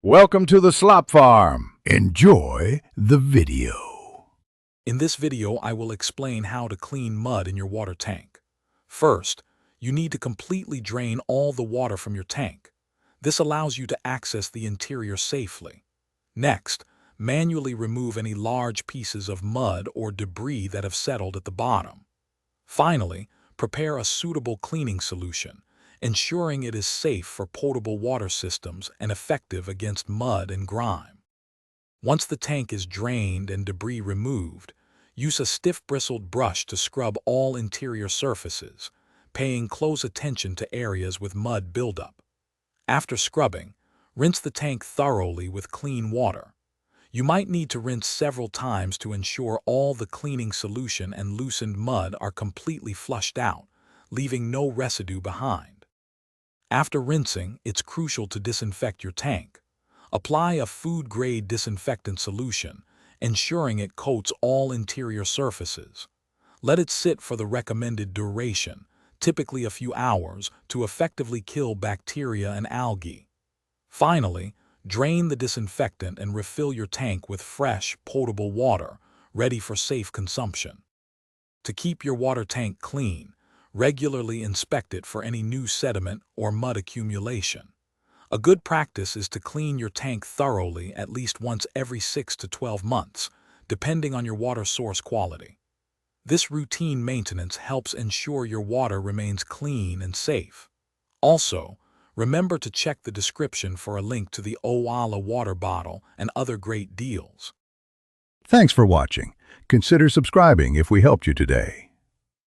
Welcome to the Slop Farm. Enjoy the video. In this video, I will explain how to clean mud in your water tank. First, you need to completely drain all the water from your tank. This allows you to access the interior safely. Next, manually remove any large pieces of mud or debris that have settled at the bottom. Finally, prepare a suitable cleaning solution, ensuring it is safe for potable water systems and effective against mud and grime. Once the tank is drained and debris removed, use a stiff bristled brush to scrub all interior surfaces, paying close attention to areas with mud buildup. After scrubbing, rinse the tank thoroughly with clean water. You might need to rinse several times to ensure all the cleaning solution and loosened mud are completely flushed out, leaving no residue behind. After rinsing, it's crucial to disinfect your tank. Apply a food-grade disinfectant solution, ensuring it coats all interior surfaces. Let it sit for the recommended duration, typically a few hours, to effectively kill bacteria and algae. Finally, drain the disinfectant and refill your tank with fresh, potable water, ready for safe consumption. To keep your water tank clean, regularly inspect it for any new sediment or mud accumulation. A good practice is to clean your tank thoroughly at least once every 6 to 12 months, depending on your water source quality. This routine maintenance helps ensure your water remains clean and safe. Also, remember to check the description for a link to the Owala water bottle and other great deals. Thanks for watching. Consider subscribing if we helped you today.